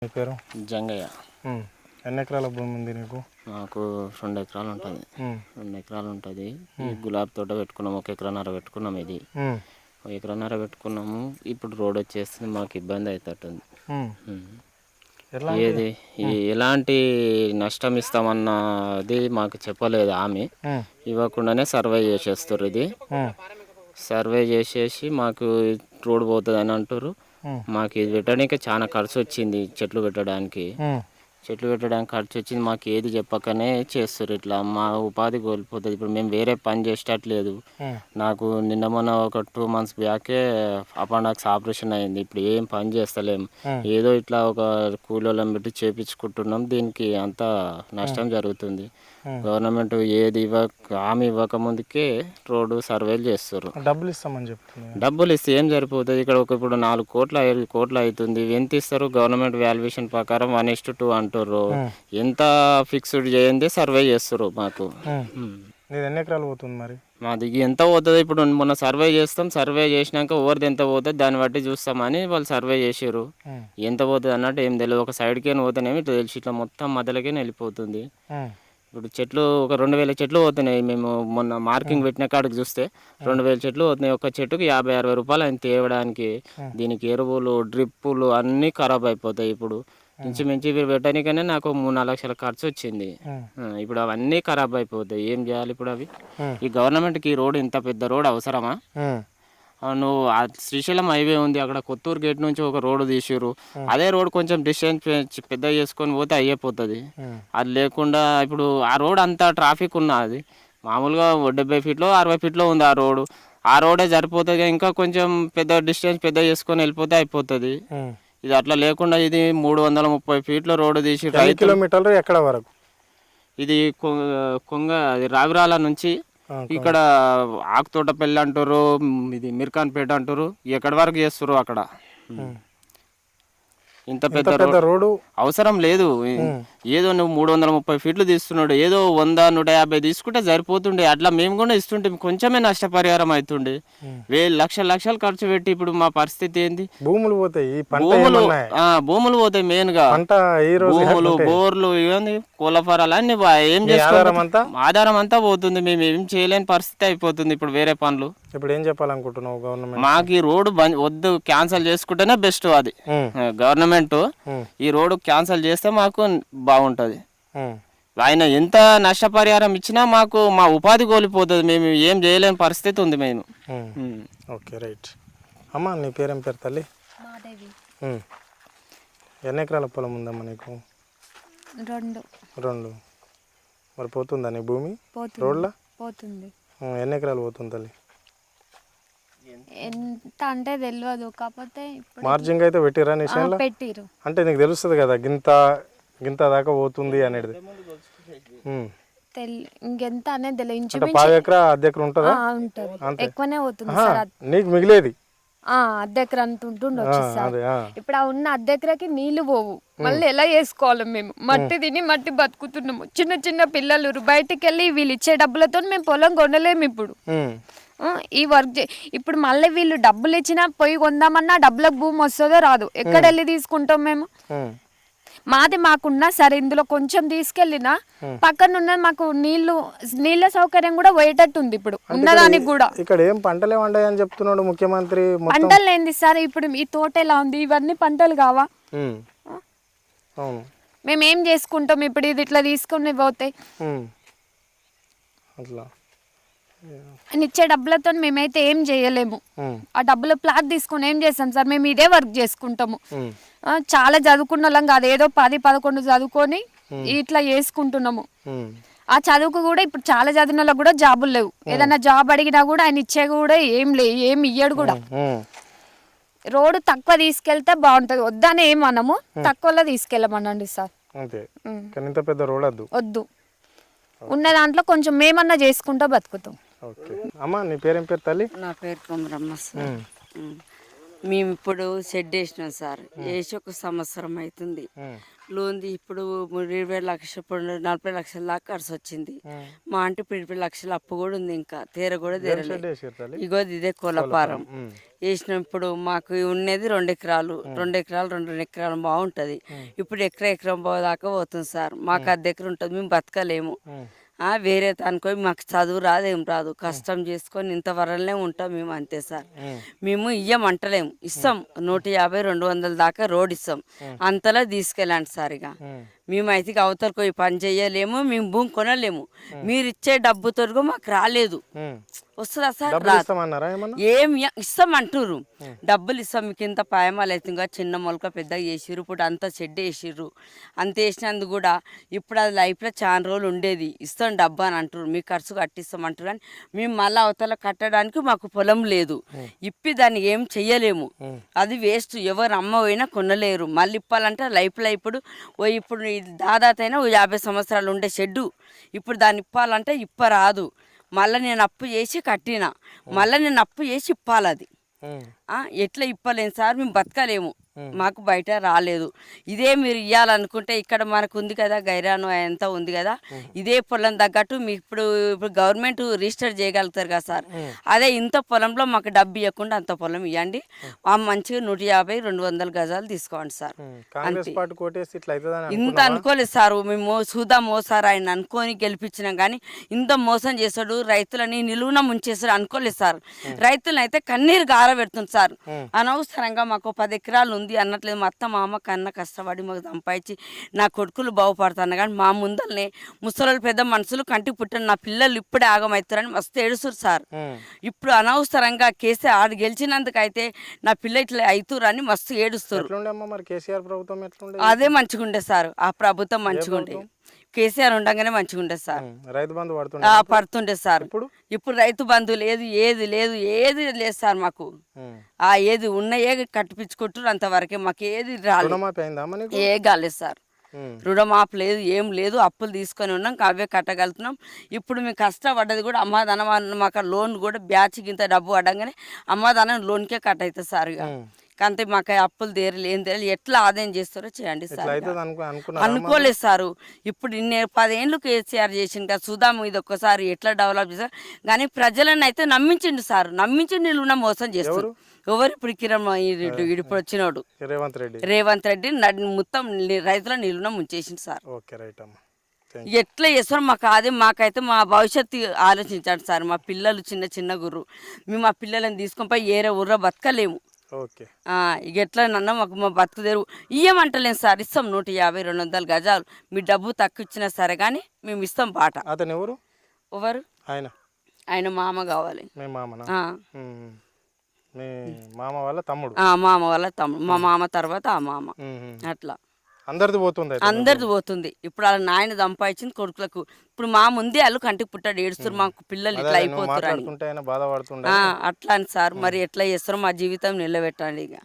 మీ పేరు? జంగయ్య. ఎన్ని ఎకరాల భూమి ఉంది నీకు? నాకు 2 ఎకరాలు ఉంటుంది. 2 ఎకరాలు ఉంటుంది. ఈ గులాబీ తోట పెట్టుకున్నాము, 1 ఎకరన్నర పెట్టుకున్నాము. ఇది 1 ఎకరన్నర పెట్టుకున్నాము. ఇప్పుడు రోడ్ వచ్చేస్తుంది, మాకు ఇబ్బంది అవుతుంది. ఏది ఎలాంటి నష్టం ఇస్తామన్నది మాకు చెప్పలేదు ఆమె. ఇవ్వకుండానే సర్వే చేసేస్తారు. ఇది సర్వే చేసేసి మాకు రోడ్ పోతుంది అని అంటారు. మాకు ఇది పెట్టడానికి చాలా ఖర్చు వచ్చింది. చెట్లు పెట్టడానికి ఖర్చు వచ్చింది. మాకు ఏది చెప్పకనే చేస్తారు. ఇట్లా మా ఉపాధి కోల్పోతుంది. ఇప్పుడు మేము వేరే పని చేసేటట్లేదు. నాకు నిన్న మొన్న ఒక 2 months బ్యాకే అపాండాక్స్ ఆపరేషన్ అయింది. ఇప్పుడు ఏం పని చేస్తలేము. ఏదో ఇట్లా ఒక కూలీలను పెట్టి చేపించుకుంటున్నాం. దీనికి అంత నష్టం జరుగుతుంది. గవర్నమెంట్ ఏది హామీ ఇవ్వక ముందుకే రోడ్డు సర్వేలు చేస్తారు. డబ్బులు ఇస్తామని చెప్తున్నారు. డబ్బులు ఇస్తే ఏం సరిపోతుంది? ఇక్కడ ఇప్పుడు 4 కోట్లు 5 కోట్లు అవుతుంది. ఎంత ఇస్తారు? గవర్నమెంట్ వాల్యుయేషన్ ప్రకారం 1:2 అంటారు. ఎంత ఫిక్స్డ్ చేయండి సర్వే చేస్తారు మాకు. ఎన్ని ఎకరాలు పోతుంది మరి? మాది ఎంత పోతుంది? ఇప్పుడు మొన్న సర్వే చేస్తాం. సర్వే చేసినాక ఎవరిది ఎంత పోతుంది దాన్ని బట్టి చూస్తామని వాళ్ళు సర్వే చేసారు. ఎంత పోతుంది అన్నట్టు ఏం తెలియదు. ఒక సైడ్కే పోతేనేమి ఇట్లా తెలిసి ఇట్లా మొత్తం మధ్యలోకే వెళ్ళిపోతుంది. ఇప్పుడు చెట్లు ఒక 2000 చెట్లు పోతున్నాయి. మేము మొన్న మార్కింగ్ పెట్టిన కాడికి చూస్తే 2000 చెట్లు పోతున్నాయి. ఒక చెట్టుకి 50-60 రూపాయలు ఆయన తేవడానికి. దీనికి ఎరువులు, డ్రిప్పులు అన్నీ ఖరాబ్ అయిపోతాయి. ఇప్పుడు ఇంచుమించు ఇవి పెట్టడానికనే నాకు 3-4 లక్షల ఖర్చు వచ్చింది. ఇప్పుడు అవన్నీ ఖరాబ్ అయిపోతాయి. ఏం చేయాలి ఇప్పుడు అవి? ఈ గవర్నమెంట్కి ఈ రోడ్ ఇంత పెద్ద రోడ్ అవసరమా? నువ్వు శ్రీశైలం హైవే ఉంది, అక్కడ కొత్తూరు గేట్ నుంచి ఒక రోడ్డు తీసిర్రు. అదే రోడ్ కొంచెం డిస్టెన్స్ పెద్ద చేసుకొని పోతే అయిపోతుంది. అది లేకుండా ఇప్పుడు ఆ రోడ్ అంతా ట్రాఫిక్ ఉన్నది. మామూలుగా 70 ఫీట్లో 60 ఫీట్లో ఉంది ఆ రోడ్డు. ఆ రోడే సరిపోతుంది. ఇంకా కొంచెం పెద్ద డిస్టెన్స్ పెద్ద చేసుకొని వెళ్ళిపోతే అయిపోతుంది. ఇది అట్లా లేకుండా ఇది 330 ఫీట్ల రోడ్డు తీసి 5 కిలోమీటర్లు ఎక్కడ వరకు? ఇది రావిరాల నుంచి ఇక్కడ ఆకుతోటపల్లి అంటారు, ఇది మిర్ఖాన్పేట అంటారు. ఎక్కడి వరకు చేస్తారు అక్కడ. ఇంత పెద్ద రోడ్డు అవసరం లేదు. ఏదో నువ్వు 330 ఫీట్లు తీస్తున్నాడు, ఏదో 100-150 తీసుకుంటే సరిపోతుండే. అట్లా మేము కూడా ఇస్తుంటే కొంచెమే నష్టపరిహారం అవుతుండే. లక్షలు ఖర్చు పెట్టి ఇప్పుడు మా పరిస్థితి ఏంది? భూములు పోతాయి, భూములు పోతాయి. మెయిన్ గా భూములు, బోర్లు, ఇవన్నీ కోళ్ళఫారాలు అన్ని ఏం చేస్తాం, ఆధారం అంతా పోతుంది. మేము ఏం చేయలేని పరిస్థితి అయిపోతుంది ఇప్పుడు వేరే పనులు. ఇప్పుడు ఏం చెప్పాలనుకుంటున్నావు గవర్నమెంట్? మాకు ఈ రోడ్డు వద్దు, క్యాన్సల్ చేసుకుంటేనే బెస్ట్. అది గవర్నమెంట్ ఈ రోడ్డు క్యాన్సల్ చేస్తే మాకు బాగుంటది. ఆయన ఎంత నష్టపరిహారం ఇచ్చినా మాకు మా ఉపాధి కోల్పోతుంది. మేము ఏం చేయలేని పరిస్థితి ఉంది మేము. Okay, right. అమ్మా, నీ పేరేం పేరు తల్లి? ఎన్ని ఎకరాల పొలం ఉందమ్మా నీకు? 2. మరి పోతుందా నీ భూమి రోడ్ల? పోతుంది. ఎన్ని ఎకరాలు పోతుంది తల్లి? ఎంత అంటే తెలియదు, కాకపోతే మార్జింగ్ అయితే పెట్టిరా నీ చేనులో? పెట్టిరు. అంటే నీకు తెలుస్తుంది కదా గింత దాకా పోతుంది అనేది. ఇంకెంత అనేది తెలియదు. 5 ఎకరా 1/2 ఎకరా ఉంటుందా? ఎక్కువనే పోతుంది. నీకు మిగిలేది 1/2 ఎకరా అంత ఉంటుండొచ్చు సార్. ఇప్పుడు ఆ ఉన్న 1/2 ఎకరాకి నీళ్లు పోవు. మళ్ళీ ఎలా చేసుకోవాలి? మేము మట్టి తిని మట్టి బతుకుతున్నాము. చిన్న పిల్లలు బయటికి వెళ్ళి వీళ్ళు ఇచ్చే డబ్బులతో మేము పొలం కొనలేము. ఇప్పుడు ఈ వర్క్ ఇప్పుడు మళ్ళీ వీళ్ళు డబ్బులు ఇచ్చినా పోయి కొందామన్నా డబ్బులకు భూమి వస్తుందో రాదు. ఎక్కడ వెళ్ళి తీసుకుంటాం మేము? మాది మాకున్నా సరే, ఇందులో కొంచెం తీసుకెళ్ళినా పక్కన ఉన్న మాకు నీళ్ళ సౌకర్యం కూడా పోయేటట్టు ఉంది. ఇప్పుడు ఉన్నదానికి కూడా ఇక్కడ ఏం పంటలే వండాయని చెప్తున్నాడు ముఖ్యమంత్రి. పంటలు ఏంది సార్? ఇప్పుడు ఈ తోట ఎలా ఉంది? ఇవన్నీ పంటలు కావా? మేమేం చేసుకుంటాం ఇప్పుడు? ఇది ఇట్లా తీసుకుని పోతాయి. అట్లా ఇచ్చే డబ్బులతో మేమైతే ఏం చేయలేము. ఆ డబ్బులు ప్లాట్ తీసుకుని ఏం చేస్తాం సార్? మేము ఇదే వర్క్ చేసుకుంటాము. చాలా చదువుకున్న వాళ్ళం కాదు, ఏదో 10-11 చదువుకొని ఇట్లా చేసుకుంటున్నాము. ఆ చదువుకు కూడా ఇప్పుడు చాలా చదివిన వాళ్ళకి కూడా జాబులు లేవు. ఏదైనా జాబ్ అడిగినా కూడా ఆయన ఇచ్చే కూడా ఏం ఇయ్యడు కూడా. రోడ్డు తక్కువ తీసుకెళ్తే బాగుంటది, వద్దని ఏమనము, తక్కువలో తీసుకెళ్ళమనండి సార్. వద్దు, ఉన్న దాంట్లో కొంచెం మేమన్నా చేసుకుంటా బతుకుతాం. అమ్మా, నీ పేరేం పేరు తల్లి? నా పేరు కొమరమ్మ సార్. మేము ఇప్పుడు షెడ్ వేసినాం సార్, వేసి ఒక సంవత్సరం అవుతుంది. లోన్ ఇప్పుడు 20 లక్షలు, ఇప్పుడు 40 లక్షల దాకా ఖర్చు వచ్చింది. మా అంటే ఇప్పుడు 20 లక్షల అప్పు కూడా ఉంది, ఇంకా తీర కూడా తీరలేదు. ఇగో ఇదే కోలపారం వేసినాం. ఇప్పుడు మాకు ఉన్నది 2 ఎకరాలు, 2 ఎకరాలు బాగుంటుంది. ఇప్పుడు ఎకరం దాకా పోతుంది సార్. మాకు అర్ధ ఎకరం ఉంటుంది, మేము బతకలేము. వేరే అనుకో మాకు చదువు రాదు, ఏం రాదు, కష్టం చేసుకొని ఇంతవరనే ఉంటాం మేము, అంతే సార్. మేము ఇయ్యమంటలేము, ఇస్తాం 150, 200 దాకా రోడ్ ఇస్తాం, అంతలా తీసుకెళ్ళండి సార్. ఇక మేమైతే అవతలకు పోయి పని చేయలేము, మేము భూమి కొనలేము. మీరు ఇచ్చే డబ్బుతో మాకు రాలేదు, వస్తుందా సార్? ఏం ఇస్తాం అంటుర్రు, డబ్బులు ఇస్తాం మీకు ఇంత పాయమాలు అయితే, ఇంకా చిన్న మొలక పెద్దగా చేసిర్రు, ఇప్పుడు అంతా షెడ్ వేసిర్రు, అంత వేసినందుకు కూడా ఇప్పుడు అది లైఫ్లో చాలా రోజులు ఉండేది, ఇస్తాం డబ్బు అని అంటారు, మీకు ఖర్చు కట్టిస్తాం అంటారు. కానీ మేము మళ్ళీ అవతల కట్టడానికి మాకు పొలం లేదు, ఇప్పి దాన్ని ఏం చెయ్యలేము, అది వేస్ట్. ఎవరు అమ్మ పోయినా కొనలేరు, మళ్ళీ ఇప్పాలంటే లైఫ్లో ఇప్పుడు దాదాపు అయినా 50 సంవత్సరాలు ఉండే షెడ్డు, ఇప్పుడు దాన్ని ఇప్పాలంటే ఇప్పరాదు. మళ్ళీ నేను అప్పు చేసి కట్టిన, మళ్ళీ నేను అప్పు చేసి ఇప్పాలి. అది ఎట్లా ఇప్పలేము సార్, మేము బతకలేము, మాకు బయట రాలేదు. ఇదే మీరు ఇవ్వాలనుకుంటే ఇక్కడ మనకు ఉంది కదా, గైరాను ఎంత ఉంది కదా, ఇదే పొలం తగ్గట్టు మీకు ఇప్పుడు గవర్నమెంట్ రిజిస్టర్ చేయగలుగుతారు కదా సార్. అదే ఇంత పొలంలో మాకు డబ్బు ఇవ్వకుండా అంత పొలం ఇవ్వండి, మంచిగా 150, 200 గజాలు తీసుకోండి సార్. ఇంత అనుకోలేదు సార్, మేము చూద్దామో సార్ ఆయన అనుకొని గెలిపించినాం, కానీ ఇంత మోసం చేస్తాడు, రైతులని నిలువున ముంచేస్తాడు అనుకోలేదు సార్. రైతులను అయితే కన్నీరు గారబెడుతుంది సార్. అనవసరంగా మాకు 10 ఎకరాలు ఉంది అన్నట్లేదు, మా అత్త మామ కన్న కష్టపడి మాకు సంపాదించి నా కొడుకులు బాగుపడుతున్నా, కానీ మా ముందరనే ముసలోళ్ళు పెద్ద మనుషులు కంటికి పుట్టిన నా పిల్లలు ఇప్పుడే ఆగమవుతారని మస్తు ఏడుస్తారు సార్. ఇప్పుడు అనవసరంగా కేసీఆర్ ఆడు గెలిచినందుకైతే నా పిల్ల ఇట్లా అవుతురని మస్తు ఏడుస్తారు. అదే మంచిగుండే సార్, ఆ ప్రభుత్వం మంచిగుండే, కేసీఆర్ ఉండగానే మంచిగా ఉండేది సార్. రైతు బంధు పడుతుండే సార్. ఇప్పుడు రైతు బంధు లేదు, ఏది లేదు సార్. మాకు ఏది ఉన్నాయే కట్టిపించుకుంటారు, అంతవరకే, మాకు ఏది రాలేదు, ఏ కాలేదు సార్. రుణమాఫీ లేదు, ఏం లేదు, అప్పులు తీసుకొని ఉన్నాం, అవే కట్టగలుగుతున్నాం. ఇప్పుడు మేము కష్టపడ్డది కూడా అమ్మాదానం, మాకు లోన్ కూడా బ్యాచ్ ఇంత డబ్బు పడంగానే అమ్మాదానం లోన్కే కట్ అవుతుంది సార్. ఇక అంతే, మాకు అప్పులు తీరలు ఏం తీరలు, ఎట్లా ఆదాయం చేస్తారో చేయండి సార్. అనుకోలేదు సార్. ఇప్పుడు 10 ఏళ్ళు కేసీఆర్ చేసింది కదా, చూద్దాము ఇది ఒక్కసారి ఎట్లా డెవలప్ చేస్తారు. కానీ ప్రజలను అయితే నమ్మించిండు సార్, నమ్మించి నిలువున మోసం చేస్తారు. ఎవరు ఇప్పుడు కిరణ్ ఇప్పుడు వచ్చినోడు రేవంత్ రెడ్డి మొత్తం రైతుల నిలువున ముంచేసిండు సార్. ఎట్లా చేస్తారో మాకైతే మా భవిష్యత్తు ఆలోచించండి సార్. మా పిల్లలు చిన్న గుర్రు, మేము మా పిల్లలను తీసుకొని పోయి ఏరే ఊర్లో బతకలేము. ఇక ఎట్లా నన్న మాకు మా బతుకు తెరువు ఇయ్యమంటలేము సార్. ఇస్తాం 150, 200 గజాలు, మీ డబ్బు తక్కువ ఇచ్చినా సరే కానీ మేము ఇస్తాం బాట. అతను ఎవరు? ఆయన మామ కావాలి. మామ వాళ్ళ తమ్ముడు. మా మామ తర్వాత ఆ మామ. అట్లా అందరిది పోతుంది. ఇప్పుడు వాళ్ళ నాయన సంపాదించింది కొడుకులకు. ఇప్పుడు మా ముందే వాళ్ళు కంటికి పుట్టాడు, ఏడుస్తారు, మాకు పిల్లలు ఇట్లా అయిపోతారు అని. అట్లా అని సార్, మరి ఎట్లా చేస్తారో మా జీవితం నిలబెట్టండి ఇక.